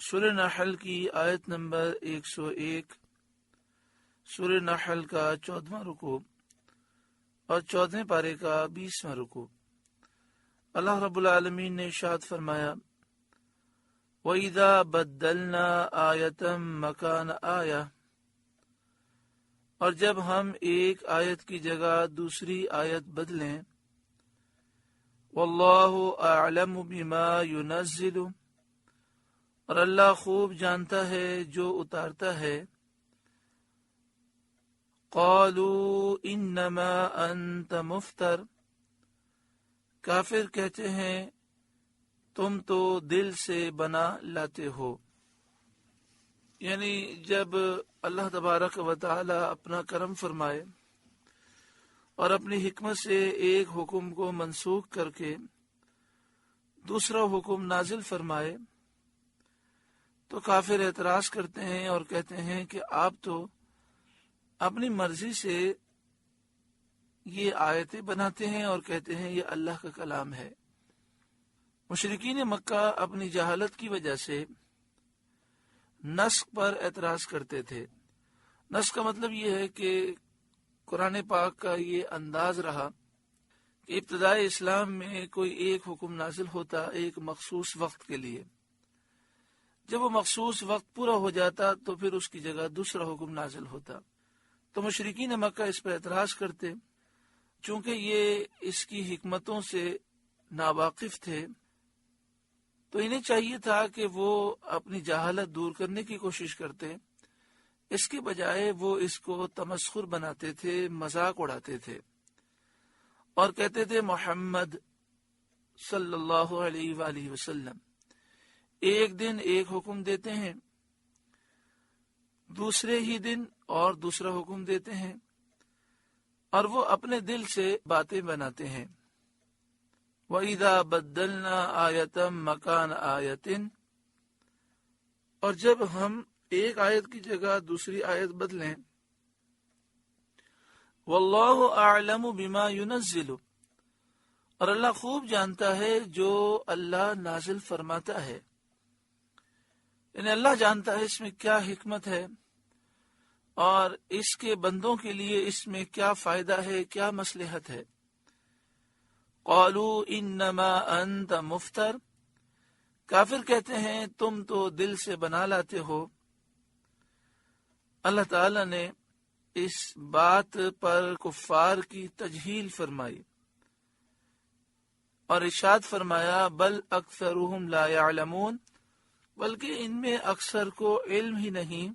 سورہ نحل کی آیت نمبر 101، سورہ نحل کا 14واں رکوع اور 14ویں پارے کا 20واں رکوع۔ اللہ رب العالمین نے ارشاد فرمایا، وَإِذَا بَدَّلْنَا آیَةً مَكَانَ آیَةٍ، اور جب ہم ایک آیت کی جگہ دوسری آیت بدلیں، وَاللَّهُ أَعْلَمُ بِمَا يُنَزِّلُ، اور اللہ خوب جانتا ہے جو اتارتا ہے، قَالُوا إِنَّمَا أَنْتَ مُفْتَرٍ، کافر کہتے ہیں تم تو دل سے بنا لاتے ہو۔ یعنی جب اللہ تبارک و تعالی اپنا کرم فرمائے اور اپنی حکمت سے ایک حکم کو منسوخ کر کے دوسرا حکم نازل فرمائے تو کافر اعتراض کرتے ہیں اور کہتے ہیں کہ آپ تو اپنی مرضی سے یہ آیتیں بناتے ہیں اور کہتے ہیں یہ اللہ کا کلام ہے۔ مشرکین مکہ اپنی جہالت کی وجہ سے نسخ پر اعتراض کرتے تھے۔ نسخ کا مطلب یہ ہے کہ قرآن پاک کا یہ انداز رہا کہ ابتدائی اسلام میں کوئی ایک حکم نازل ہوتا ایک مخصوص وقت کے لیے، جب وہ مخصوص وقت پورا ہو جاتا تو پھر اس کی جگہ دوسرا حکم نازل ہوتا۔ تو مشرکین مکہ اس پر اعتراض کرتے، چونکہ یہ اس کی حکمتوں سے ناواقف تھے تو انہیں چاہیے تھا کہ وہ اپنی جہالت دور کرنے کی کوشش کرتے، اس کے بجائے وہ اس کو تمسخر بناتے تھے، مذاق اڑاتے تھے اور کہتے تھے محمد صلی اللہ علیہ وآلہ وسلم ایک دن ایک حکم دیتے ہیں، دوسرے ہی دن اور دوسرا حکم دیتے ہیں، اور وہ اپنے دل سے باتیں بناتے ہیں۔ وَإِذَا بَدَّلْنَا آیَةً مَكَانَ آیَةٍ، اور جب ہم ایک آیت کی جگہ دوسری آیت بدلیں، وَاللَّهُ أَعْلَمُ بِمَا يُنَزِّلُ، اور اللہ خوب جانتا ہے جو اللہ نازل فرماتا ہے، یعنی اللہ جانتا ہے اس میں کیا حکمت ہے اور اس کے بندوں کے لیے اس میں کیا فائدہ ہے، کیا مصلحت ہے۔ قالوا انما انت مفتر، کافر کہتے ہیں تم تو دل سے بنا لاتے ہو۔ اللہ تعالی نے اس بات پر کفار کی تجہیل فرمائی اور ارشاد فرمایا بل اکثرهم لا يعلمون، بلکہ ان میں اکثر کو علم ہی نہیں،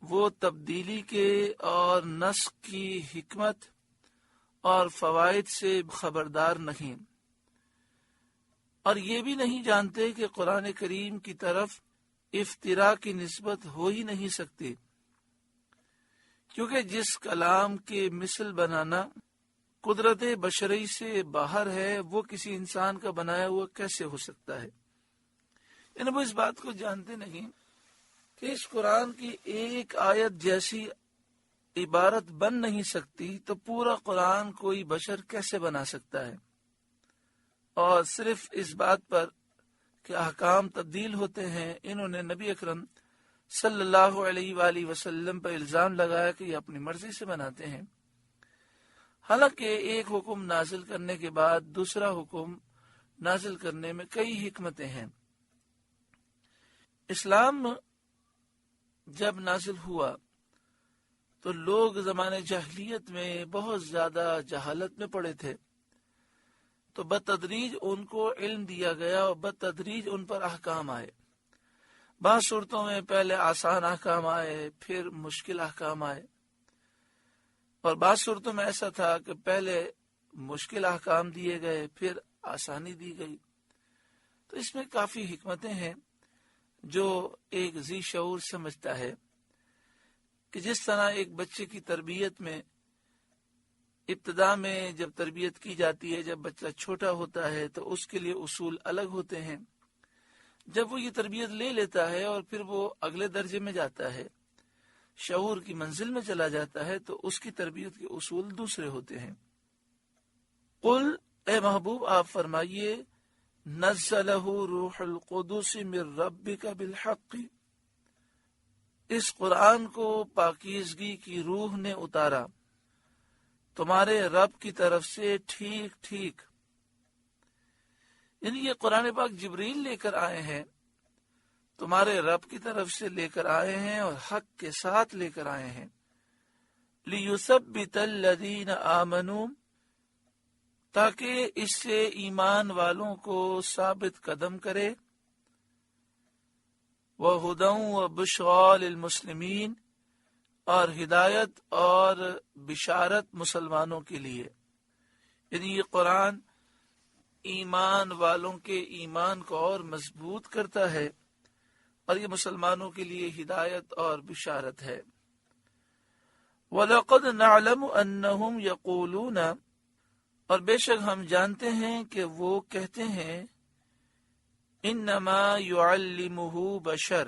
وہ تبدیلی کے اور نسخ کی حکمت اور فوائد سے خبردار نہیں، اور یہ بھی نہیں جانتے کہ قرآن کریم کی طرف افتراء کی نسبت ہو ہی نہیں سکتی، کیونکہ جس کلام کے مثل بنانا قدرت بشری سے باہر ہے وہ کسی انسان کا بنایا ہوا کیسے ہو سکتا ہے۔ یعنی وہ اس بات کو جانتے نہیں کہ اس قرآن کی ایک آیت جیسی عبارت بن نہیں سکتی تو پورا قرآن کوئی بشر کیسے بنا سکتا ہے، اور صرف اس بات پر کہ احکام تبدیل ہوتے ہیں انہوں نے نبی اکرم صلی اللہ علیہ وآلہ وسلم پر الزام لگایا کہ یہ اپنی مرضی سے بناتے ہیں، حالانکہ ایک حکم نازل کرنے کے بعد دوسرا حکم نازل کرنے میں کئی حکمتیں ہیں۔ اسلام جب نازل ہوا تو لوگ زمانے جاہلیت میں بہت زیادہ جہالت میں پڑے تھے، تو بتدریج ان کو علم دیا گیا اور بتدریج ان پر احکام آئے۔ بعض صورتوں میں پہلے آسان احکام آئے، پھر مشکل احکام آئے، اور بعض صورتوں میں ایسا تھا کہ پہلے مشکل احکام دیے گئے پھر آسانی دی گئی۔ تو اس میں کافی حکمتیں ہیں جو ایک ذی شعور سمجھتا ہے کہ جس طرح ایک بچے کی تربیت میں ابتدا میں جب تربیت کی جاتی ہے، جب بچہ چھوٹا ہوتا ہے تو اس کے لیے اصول الگ ہوتے ہیں، جب وہ یہ تربیت لے لیتا ہے اور پھر وہ اگلے درجے میں جاتا ہے، شعور کی منزل میں چلا جاتا ہے، تو اس کی تربیت کے اصول دوسرے ہوتے ہیں۔ قل، اے محبوب آپ فرمائیے، نزلہ روح القدس من ربک بالحق، اس قرآن کو پاکیزگی کی روح نے اتارا تمہارے رب کی طرف سے ٹھیک ٹھیک، یعنی یہ قرآن پاک جبریل لے کر آئے ہیں، تمہارے رب کی طرف سے لے کر آئے ہیں اور حق کے ساتھ لے کر آئے ہیں۔ لِيُثَبِّتَ الَّذِينَ آمَنُوا، تاکہ اس سے ایمان والوں کو ثابت قدم کرے، وَهُدًى وَبُشْرَى لِلْمُسْلِمِينَ، اور ہدایت اور بشارت مسلمانوں کے لیے، یعنی یہ قرآن ایمان والوں کے ایمان کو اور مضبوط کرتا ہے اور یہ مسلمانوں کے لیے ہدایت اور بشارت ہے۔ وَلَقَدْ نَعْلَمُ أَنَّهُمْ يَقُولُونَ، اور بے شک ہم جانتے ہیں کہ وہ کہتے ہیں، انما يعلمه بشر،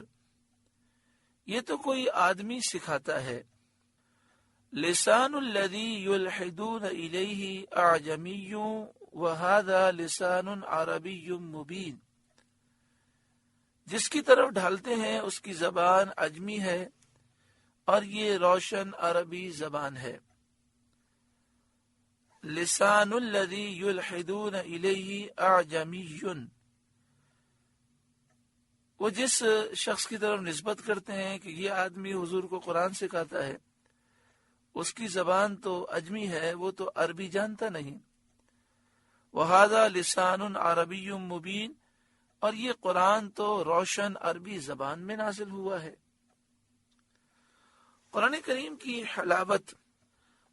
یہ تو کوئی آدمی سکھاتا ہے، لسان الذي يلحدون إليه أعجمي وهذا لسان عربي مبين، جس کی طرف ڈھالتے ہیں اس کی زبان عجمی ہے اور یہ روشن عربی زبان ہے۔ لسان الذي يلحدون إليه أعجمي، وہ جس شخص کی طرف نسبت کرتے ہیں کہ یہ آدمی حضور کو قرآن سکھاتا ہے، اس کی زبان تو عجمی ہے، وہ تو عربی جانتا نہیں۔ وَهَذَا لِسَانٌ عَرَبِيٌّ مُبِينٌ، اور یہ قرآن تو روشن عربی زبان میں نازل ہوا ہے۔ قرآن کریم کی حلاوت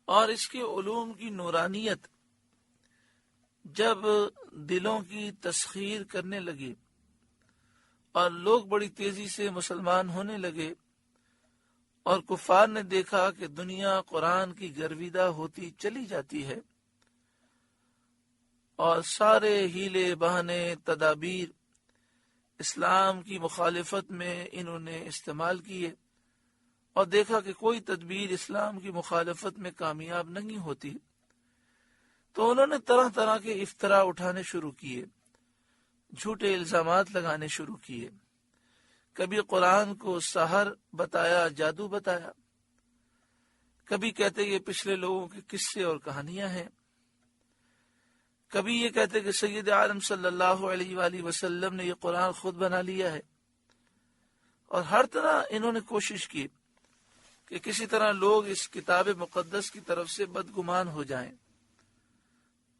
اور اس کے علوم کی نورانیت جب دلوں کی تسخیر کرنے لگی اور لوگ بڑی تیزی سے مسلمان ہونے لگے اور کفار نے دیکھا کہ دنیا قرآن کی گرویدہ ہوتی چلی جاتی ہے اور سارے ہیلے بہانے تدابیر اسلام کی مخالفت میں انہوں نے استعمال کیے اور دیکھا کہ کوئی تدبیر اسلام کی مخالفت میں کامیاب نہیں ہوتی، تو انہوں نے طرح طرح کے افتراء اٹھانے شروع کیے، جھوٹے الزامات لگانے شروع کیے، کبھی قرآن کو سحر بتایا، جادو بتایا، کبھی کہتے یہ پچھلے لوگوں کے قصے اور کہانیاں ہیں، کبھی یہ کہتے کہ سید عالم صلی اللہ علیہ وآلہ وسلم نے یہ قرآن خود بنا لیا ہے، اور ہر طرح انہوں نے کوشش کی کہ کسی طرح لوگ اس کتاب مقدس کی طرف سے بدگمان ہو جائیں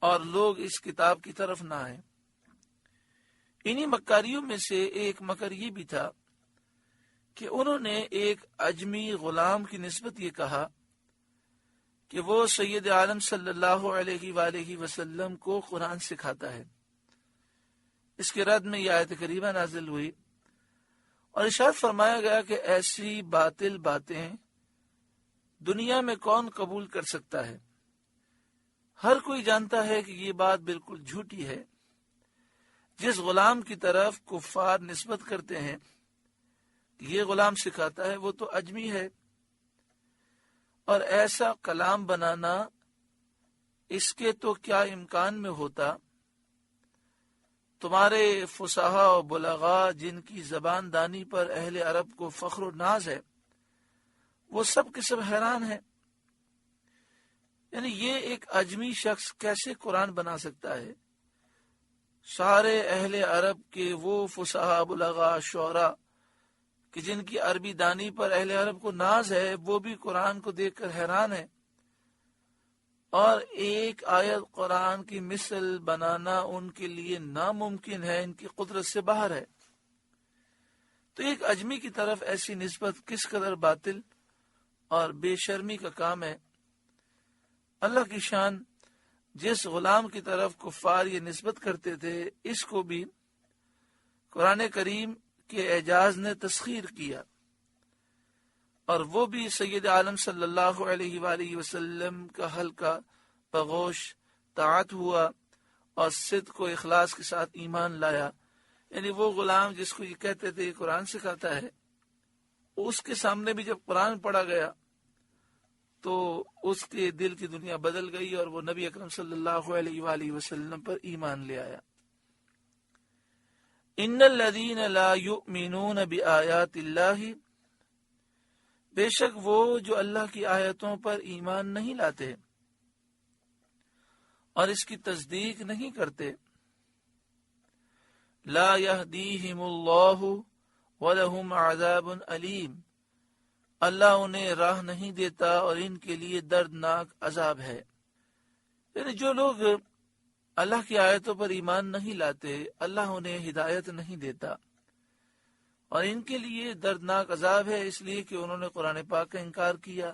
اور لوگ اس کتاب کی طرف نہ آئیں۔ انہی مکاریوں میں سے ایک مکر یہ بھی تھا کہ انہوں نے ایک عجمی غلام کی نسبت یہ کہا کہ وہ سید عالم صلی اللہ علیہ وآلہ وسلم کو قرآن سکھاتا ہے۔ اس کے رد میں یہ آیت کریمہ نازل ہوئی اور ارشاد فرمایا گیا کہ ایسی باطل باتیں دنیا میں کون قبول کر سکتا ہے؟ ہر کوئی جانتا ہے کہ یہ بات بالکل جھوٹی ہے۔ جس غلام کی طرف کفار نسبت کرتے ہیں یہ غلام سکھاتا ہے، وہ تو عجمی ہے، اور ایسا کلام بنانا اس کے تو کیا امکان میں ہوتا؟ تمہارے فصحا و بلغاء جن کی زبان دانی پر اہل عرب کو فخر و ناز ہے، وہ سب کے سب حیران ہیں، یعنی یہ ایک عجمی شخص کیسے قرآن بنا سکتا ہے؟ سارے اہل عرب کے وہ فصحا بلغاء شعراء کہ جن کی عربی دانی پر اہل عرب کو ناز ہے، وہ بھی قرآن کو دیکھ کر حیران ہیں، اور ایک آیت قرآن کی مثل بنانا ان کے لیے ناممکن ہے، ان کی قدرت سے باہر ہے۔ تو ایک عجمی کی طرف ایسی نسبت کس قدر باطل اور بے شرمی کا کام ہے۔ اللہ کی شان، جس غلام کی طرف کفار یہ نسبت کرتے تھے، اس کو بھی قرآن کریم کے اعجاز نے تسخیر کیا، اور وہ بھی سید عالم صلی اللہ علیہ وآلہ وسلم کا حلقہ پغوش طاعت ہوا اور صدق و اخلاص کے ساتھ ایمان لایا۔ یعنی وہ غلام جس کو یہ کہتے تھے قرآن سکھاتا ہے، اس کے سامنے بھی جب قرآن پڑھا گیا تو اس کے دل کی دنیا بدل گئی اور وہ نبی اکرم صلی اللہ علیہ وآلہ وسلم پر ایمان لے آیا۔ ان الذین لا یؤمنون بآیات اللہ، بے شک وہ جو اللہ کی آیتوں پر ایمان نہیں لاتے اور اس کی تصدیق نہیں کرتے، لا یہدیہم اللہ ولہم عذاب علیم، اللہ انہیں راہ نہیں دیتا اور ان کے لیے دردناک عذاب ہے۔ یعنی جو لوگ اللہ کی آیتوں پر ایمان نہیں لاتے، اللہ انہیں ہدایت نہیں دیتا اور ان کے لیے دردناک عذاب ہے، اس لیے کہ انہوں نے قرآن پاک کا انکار کیا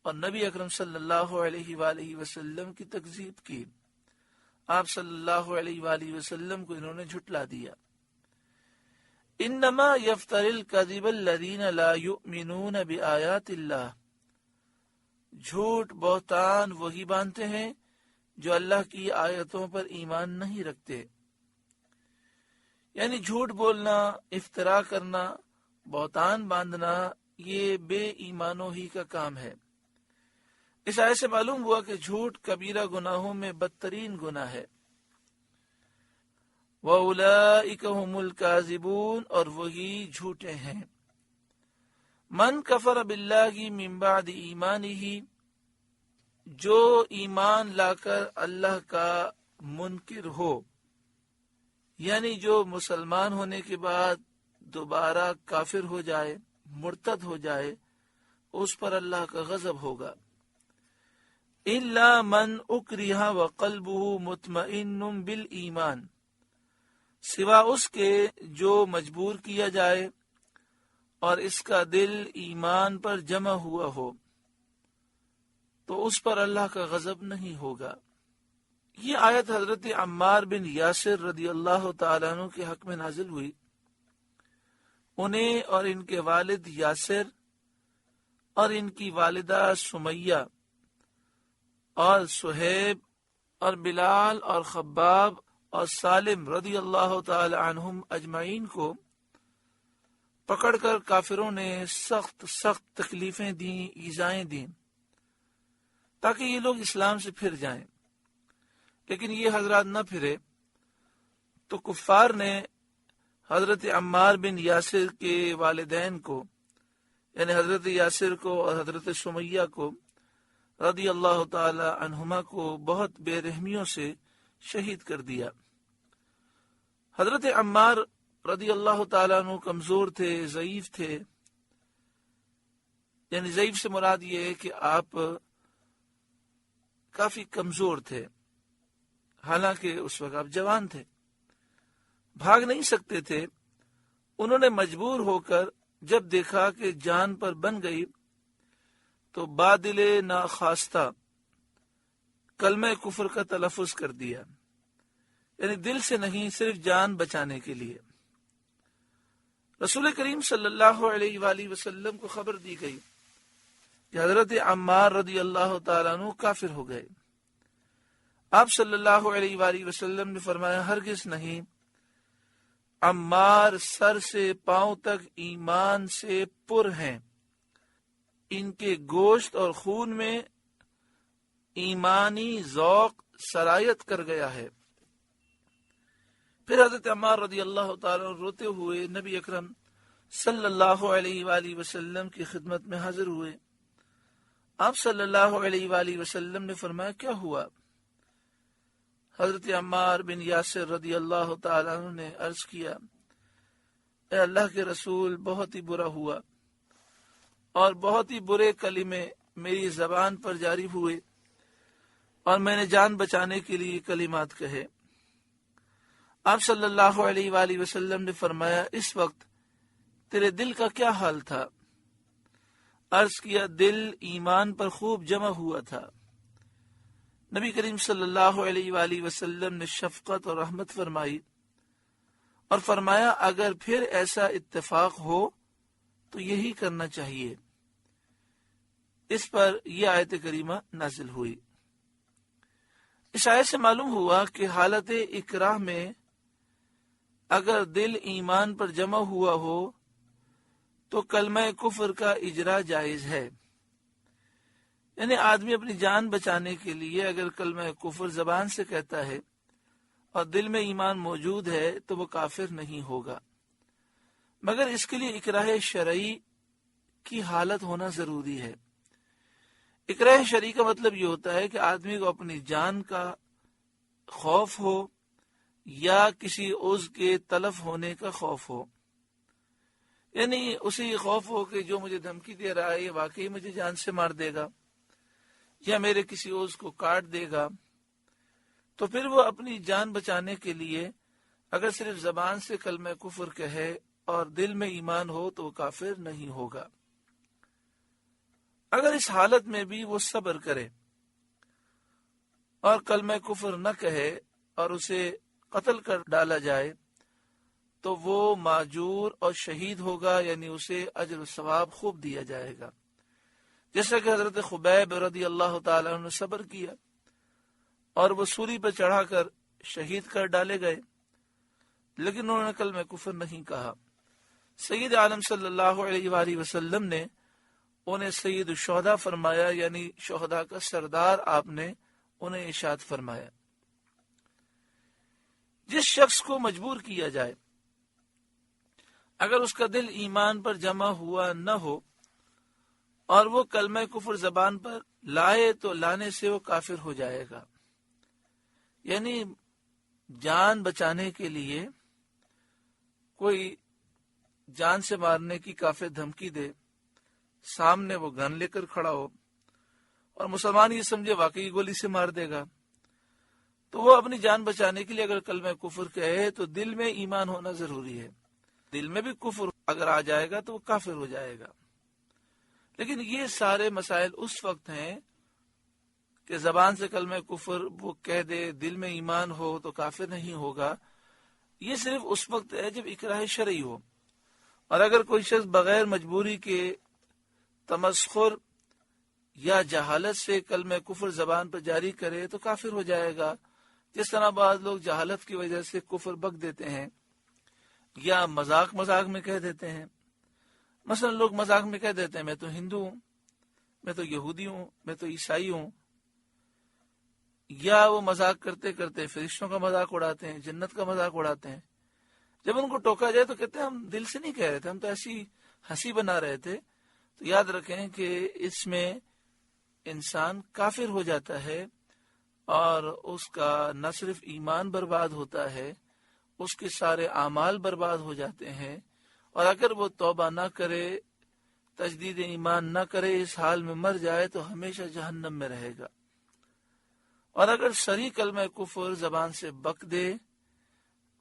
اور نبی اکرم صلی اللہ علیہ وآلہ وسلم کی تکذیب کی۔ آپ صلی اللہ علیہ وآلہ وسلم کو انہوں نے جھٹلا دیا۔ انما یفتر الکذب الذین لا یؤمنون بآیات اللہ، جھوٹ بہتان وہی باندھتے ہیں جو اللہ کی آیتوں پر ایمان نہیں رکھتے۔ یعنی جھوٹ بولنا، افترا کرنا، بہتان باندھنا، یہ بے ایمانوں ہی کا کام ہے۔ اس آیت سے معلوم ہوا کہ جھوٹ کبیرہ گناہوں میں بدترین گناہ ہے۔ وَأُولَئِكَ هُمُ الْكَاذِبُونَ، اور وہی جھوٹے ہیں۔ من کفر باللہ من بعد ایمانہ، جو ایمان لا کر اللہ کا منکر ہو، یعنی جو مسلمان ہونے کے بعد دوبارہ کافر ہو جائے، مرتد ہو جائے، اس پر اللہ کا غضب ہوگا۔ الا من اکرہ وقلبہ مطمئن بالایمان، سوا اس کے جو مجبور کیا جائے اور اس کا دل ایمان پر جمع ہوا ہو، تو اس پر اللہ کا غضب نہیں ہوگا۔ یہ آیت حضرت عمار بن یاسر رضی اللہ تعالیٰ عنہ کے حق میں نازل ہوئی۔ انہیں اور ان کے والد یاسر اور ان کی والدہ سمیہ اور سہیب اور بلال اور خباب اور سالم رضی اللہ تعالی عنہم اجمعین کو پکڑ کر کافروں نے سخت تکلیفیں دیں، ایذائیں دیں، تاکہ یہ لوگ اسلام سے پھر جائیں۔ لیکن یہ حضرات نہ پھرے تو کفار نے حضرت عمار بن یاسر کے والدین کو، یعنی حضرت یاسر کو اور حضرت سمیہ کو رضی اللہ تعالی عنہما کو بہت بے رحمیوں سے شہید کر دیا۔ حضرت عمار رضی اللہ تعالیٰ عنہ کمزور تھے، ضعیف تھے، یعنی ضعیف سے مراد یہ ہے کہ آپ کافی کمزور تھے، حالانکہ اس وقت آپ جوان تھے، بھاگ نہیں سکتے تھے۔ انہوں نے مجبور ہو کر جب دیکھا کہ جان پر بن گئی تو بادل ناخواستہ کلمہ کفر کا تلفظ کر دیا، یعنی دل سے نہیں، صرف جان بچانے کے لیے۔ رسول کریم صلی اللہ علیہ وآلہ وسلم کو خبر دی گئی کہ حضرت عمار رضی اللہ تعالیٰ عنہ کافر ہو گئے۔ آپ صلی اللہ علیہ وآلہ وسلم نے فرمایا، ہرگز نہیں، عمار سر سے پاؤں تک ایمان سے پر ہیں، ان کے گوشت اور خون میں ایمانی ذوق سرایت کر گیا ہے۔ پھر حضرت عمار رضی اللہ تعالیٰ روتے ہوئے نبی اکرم صلی اللہ علیہ وآلہ وسلم کی خدمت میں حاضر ہوئے۔ آپ صلی اللہ علیہ وآلہ وسلم نے فرمایا، کیا ہوا؟ حضرت عمار بن یاسر رضی اللہ تعالیٰ عنہ نے عرض کیا، اے اللہ کے رسول، بہت ہی برا ہوا اور بہت ہی برے کلمے میری زبان پر جاری ہوئے اور میں نے جان بچانے کے لیے کلمات کہے۔ آپ صلی اللہ علیہ وآلہ وسلم نے فرمایا، اس وقت تیرے دل کا کیا حال تھا؟ عرض کیا، دل ایمان پر خوب جمع ہوا تھا۔ نبی کریم صلی اللہ علیہ وآلہ وسلم نے شفقت اور رحمت فرمائی اور فرمایا، اگر پھر ایسا اتفاق ہو تو یہی کرنا چاہیے۔ اس پر یہ آیت کریمہ نازل ہوئی۔ اس آیت سے معلوم ہوا کہ حالت اکراہ میں اگر دل ایمان پر جمع ہوا ہو تو کلمہ کفر کا اجرا جائز ہے، یعنی آدمی اپنی جان بچانے کے لیے اگر کلمہ کفر زبان سے کہتا ہے اور دل میں ایمان موجود ہے تو وہ کافر نہیں ہوگا، مگر اس کے لیے اکراہ شرعی کی حالت ہونا ضروری ہے۔ اکراہ شرعی کا مطلب یہ ہوتا ہے کہ آدمی کو اپنی جان کا خوف ہو یا کسی عضو کے تلف ہونے کا خوف ہو، یعنی اسے یہ خوف ہو کہ جو مجھے دھمکی دے رہا ہے یہ واقعی مجھے جان سے مار دے گا یا میرے کسی عضو کو کاٹ دے گا، تو پھر وہ اپنی جان بچانے کے لیے اگر صرف زبان سے کلمہ کفر کہے اور دل میں ایمان ہو تو وہ کافر نہیں ہوگا۔ اگر اس حالت میں بھی وہ صبر کرے اور کلمہ کفر نہ کہے اور اسے قتل کر ڈالا جائے تو وہ ماجور اور شہید ہوگا، یعنی اسے اجر و ثواب خوب دیا جائے گا، جیسا کہ حضرت خبیب رضی اللہ تعالیٰ عنہ نے صبر کیا اور وہ سولی پر چڑھا کر شہید کر ڈالے گئے، لیکن انہوں نے کلمہ کفر نہیں کہا۔ سید عالم صلی اللہ علیہ وآلہ وسلم نے انہیں سید الشہداء فرمایا، یعنی شہداء کا سردار آپ نے انہیں ارشاد فرمایا۔ جس شخص کو مجبور کیا جائے اگر اس کا دل ایمان پر جمع ہوا نہ ہو اور وہ کلمہ کفر زبان پر لائے تو لانے سے وہ کافر ہو جائے گا، یعنی جان بچانے کے لیے کوئی جان سے مارنے کی کافر دھمکی دے، سامنے وہ گن لے کر کھڑا ہو اور مسلمان یہ سمجھے واقعی گولی سے مار دے گا، تو وہ اپنی جان بچانے کے لیے اگر کلمہ کفر کہے تو دل میں ایمان ہونا ضروری ہے۔ دل میں بھی کفر اگر آ جائے گا تو وہ کافر ہو جائے گا۔ لیکن یہ سارے مسائل اس وقت ہیں کہ زبان سے کلمہ کفر وہ کہہ دے، دل میں ایمان ہو تو کافر نہیں ہوگا، یہ صرف اس وقت ہے جب اکراہ شرعی ہو، اور اگر کوئی شخص بغیر مجبوری کے تمسخر یا جہالت سے کلمہ کفر زبان پر جاری کرے تو کافر ہو جائے گا، جس طرح بعض لوگ جہالت کی وجہ سے کفر بک دیتے ہیں یا مذاق میں کہہ دیتے ہیں۔ مثلا لوگ مذاق میں کہہ دیتے ہیں میں تو ہندو ہوں، میں تو یہودی ہوں، میں تو عیسائی ہوں، یا وہ مذاق کرتے کرتے فرشتوں کا مذاق اڑاتے ہیں، جنت کا مذاق اڑاتے ہیں۔ جب ان کو ٹوکا جائے تو کہتے ہیں ہم دل سے نہیں کہہ رہے تھے، ہم تو ایسی ہنسی بنا رہے تھے۔ تو یاد رکھیں کہ اس میں انسان کافر ہو جاتا ہے اور اس کا نہ صرف ایمان برباد ہوتا ہے، اس کے سارے اعمال برباد ہو جاتے ہیں، اور اگر وہ توبہ نہ کرے، تجدید ایمان نہ کرے، اس حال میں مر جائے تو ہمیشہ جہنم میں رہے گا۔ اور اگر صریح کلمہ کفر زبان سے بک دے،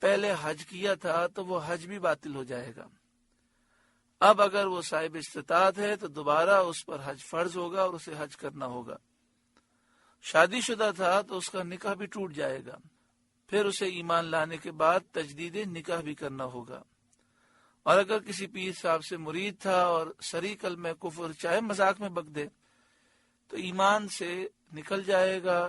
پہلے حج کیا تھا تو وہ حج بھی باطل ہو جائے گا، اب اگر وہ صاحب استطاعت ہے تو دوبارہ اس پر حج فرض ہوگا اور اسے حج کرنا ہوگا۔ شادی شدہ تھا تو اس کا نکاح بھی ٹوٹ جائے گا، پھر اسے ایمان لانے کے بعد تجدید نکاح بھی کرنا ہوگا۔ اور اگر کسی پیر صاحب سے مرید تھا اور صریح کلمہ کفر چاہے مذاق میں بک دے تو ایمان سے نکل جائے گا،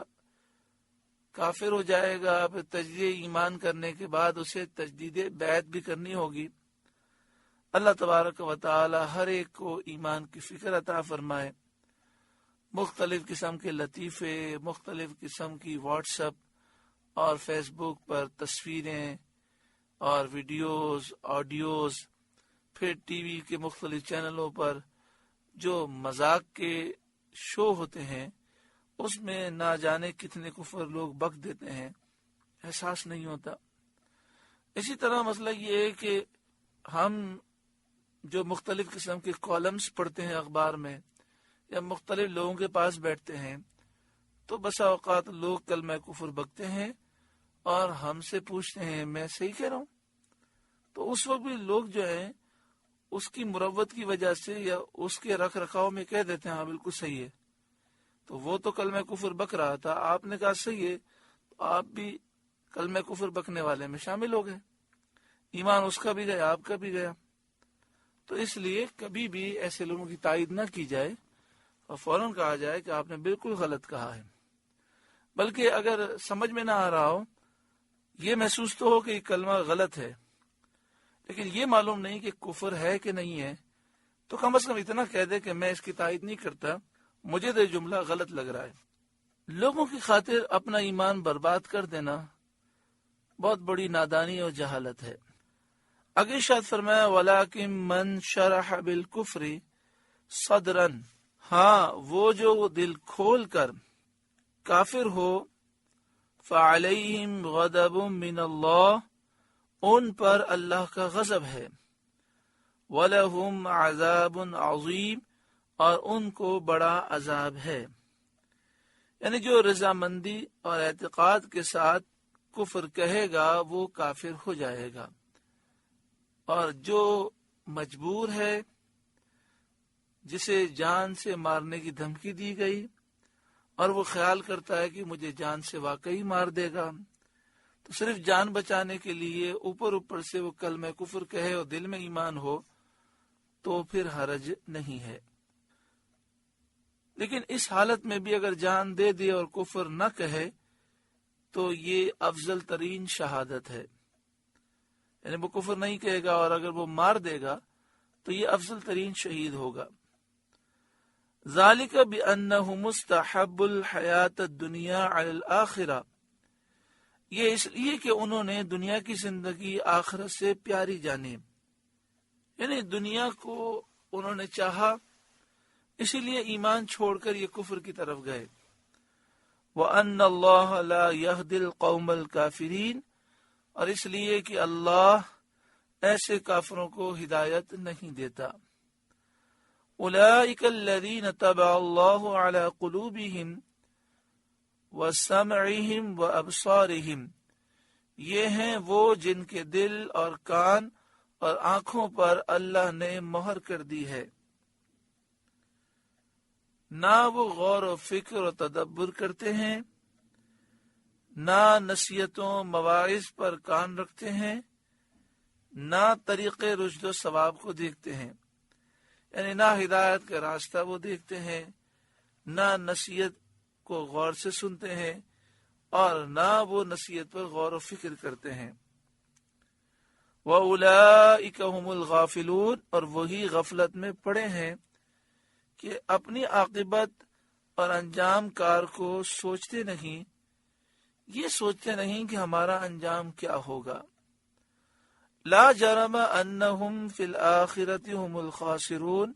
کافر ہو جائے گا، پھر تجدید ایمان کرنے کے بعد اسے تجدید بیعت بھی کرنی ہوگی۔ اللہ تبارک و تعالی ہر ایک کو ایمان کی فکر عطا فرمائے۔ مختلف قسم کے لطیفے، مختلف قسم کی واٹس ایپ اور فیس بک پر تصویریں اور ویڈیوز، آڈیوز، پھر ٹی وی کے مختلف چینلوں پر جو مذاق کے شو ہوتے ہیں اس میں نہ جانے کتنے کفر لوگ بک دیتے ہیں، احساس نہیں ہوتا۔ اسی طرح مسئلہ یہ ہے کہ ہم جو مختلف قسم کے کالمز پڑھتے ہیں اخبار میں یا مختلف لوگوں کے پاس بیٹھتے ہیں تو بسا اوقات لوگ کلمہ کفر بکتے ہیں اور ہم سے پوچھتے ہیں میں صحیح کہہ رہا ہوں، تو اس وقت بھی لوگ جو ہیں اس کی مروت کی وجہ سے یا اس کے رکھ رکھاؤ میں کہہ دیتے ہیں ہاں بالکل صحیح ہے، تو وہ تو کلمہ کفر بک رہا تھا، آپ نے کہا صحیح ہے، تو آپ بھی کلمہ کفر بکنے والے میں شامل ہو گئے، ایمان اس کا بھی گیا، آپ کا بھی گیا۔ تو اس لیے کبھی بھی ایسے لوگوں کی تائید نہ کی جائے اور فوراً کہا جائے کہ آپ نے بالکل غلط کہا ہے، بلکہ اگر سمجھ میں نہ آ رہا ہو، یہ محسوس تو ہو کہ یہ کلمہ غلط ہے لیکن یہ معلوم نہیں کہ کفر ہے کہ نہیں ہے، تو کم از کم اتنا کہہ دے کہ میں اس کی تائید نہیں کرتا، مجھے تو یہ جملہ غلط لگ رہا ہے۔ لوگوں کی خاطر اپنا ایمان برباد کر دینا بہت بڑی نادانی اور جہالت ہے۔ اگے شاید فرمایا وَلَٰكِن مَّن شَرَحَ بِالْكُفْرِ صَدْرًا، ہاں وہ جو دل کھول کر کافر ہو، فَعَلَيْهِمْ غَضَبٌ مِّنَ اللَّهِ، ان پر اللہ کا غضب ہے، وَلَهُمْ عَذَابٌ عَظِيمٌ، اور ان کو بڑا عذاب ہے۔ یعنی جو رضامندی اور اعتقاد کے ساتھ کفر کہے گا وہ کافر ہو جائے گا، اور جو مجبور ہے، جسے جان سے مارنے کی دھمکی دی گئی اور وہ خیال کرتا ہے کہ مجھے جان سے واقعی مار دے گا، تو صرف جان بچانے کے لیے اوپر سے وہ کلمہ کفر کہے اور دل میں ایمان ہو تو پھر حرج نہیں ہے۔ لیکن اس حالت میں بھی اگر جان دے دے اور کفر نہ کہے تو یہ افضل ترین شہادت ہے، یعنی وہ کفر نہیں کہے گا اور اگر وہ مار دے گا تو یہ افضل ترین شہید ہوگا۔ ذالک بأنہ مستحب الحیات الدنیا علی الآخرہ، یہ اس لیے کہ انہوں نے دنیا کی زندگی آخرت سے پیاری جانی، یعنی دنیا کو انہوں نے چاہا، اسی لیے ایمان چھوڑ کر یہ کفر کی طرف گئے۔ وَأَنَّ اللَّهَ لَا يَهْدِي الْقَوْمَ الْكَافِرِينَ، اور اس لیے کہ اللہ ایسے کافروں کو ہدایت نہیں دیتا۔ أُولَئِكَ الَّذِينَ طَبَعَ اللَّهُ عَلَى قُلُوبِهِمْ وَسَمْعِهِمْ وَأَبْصَارِهِمْ، یہ ہیں وہ جن کے دل اور کان اور آنکھوں پر اللہ نے مہر کر دی ہے، نہ وہ غور و فکر و تدبر کرتے ہیں، نہ نصیحتوں مواعظ پر کان رکھتے ہیں، نہ طریقے رشد و ثواب کو دیکھتے ہیں، یعنی نہ ہدایت کا راستہ وہ دیکھتے ہیں، نہ نصیحت کو غور سے سنتے ہیں، اور نہ وہ نصیحت پر غور و فکر کرتے ہیں۔ وَأُولَئِكَ هُمُ الْغَافِلُونَ، اور وہی غفلت میں پڑے ہیں کہ اپنی عاقبت اور انجام کار کو سوچتے نہیں، یہ سوچتے نہیں کہ ہمارا انجام کیا ہوگا۔ لا جرم انہم فی الآخرۃ هم الخاسرون،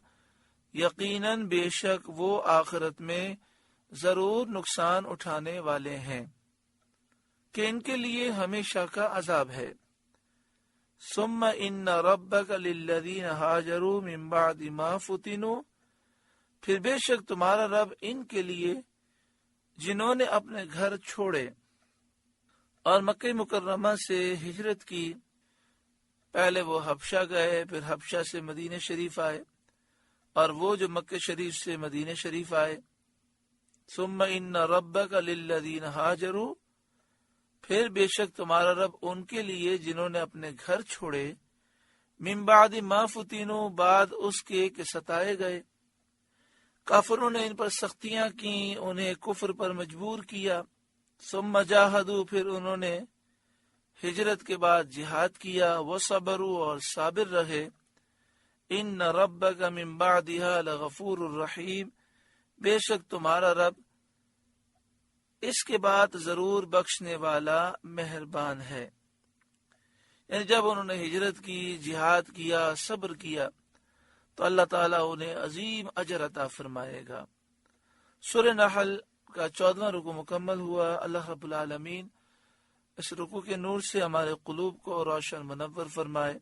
یقیناً بے شک وہ آخرت میں ضرور نقصان اٹھانے والے ہیں کہ ان کے لیے ہمیشہ کا عذاب ہے۔ ثم ان ربک للذین ہاجروا من بعد ما فتنوا، پھر بے شک تمہارا رب ان کے لیے جنہوں نے اپنے گھر چھوڑے اور مکہ مکرمہ سے ہجرت کی، پہلے وہ حبشہ گئے، پھر حبشہ سے مدینہ شریف آئے، اور وہ جو مکہ شریف سے مدینہ شریف آئے۔ ثم ان ربک للذین ہاجروا، پھر بے شک تمہارا رب ان کے لیے جنہوں نے اپنے گھر چھوڑے، من بعد ما فتنوا، بعد اس کے کہ ستائے گئے، کافروں نے ان پر سختیاں کی، انہیں کفر پر مجبور کیا۔ ثم جاہدوا، پھر انہوں نے ہجرت کے بعد جہاد کیا، وصبروا، اور صابر رہے۔ ان ربک من بعدها لغفور الرحیم، بے شک تمہارا رب اس کے بعد ضرور بخشنے والا مہربان ہے۔ یعنی جب انہوں نے ہجرت کی، جہاد کیا، صبر کیا، تو اللہ تعالیٰ انہیں عظیم اجر عطا فرمائے گا۔ سورہ نحل کا 14واں رکوع مکمل ہوا۔ اللہ رب العالمین اس رکوع کے نور سے ہمارے قلوب کو روشن منور فرمائے۔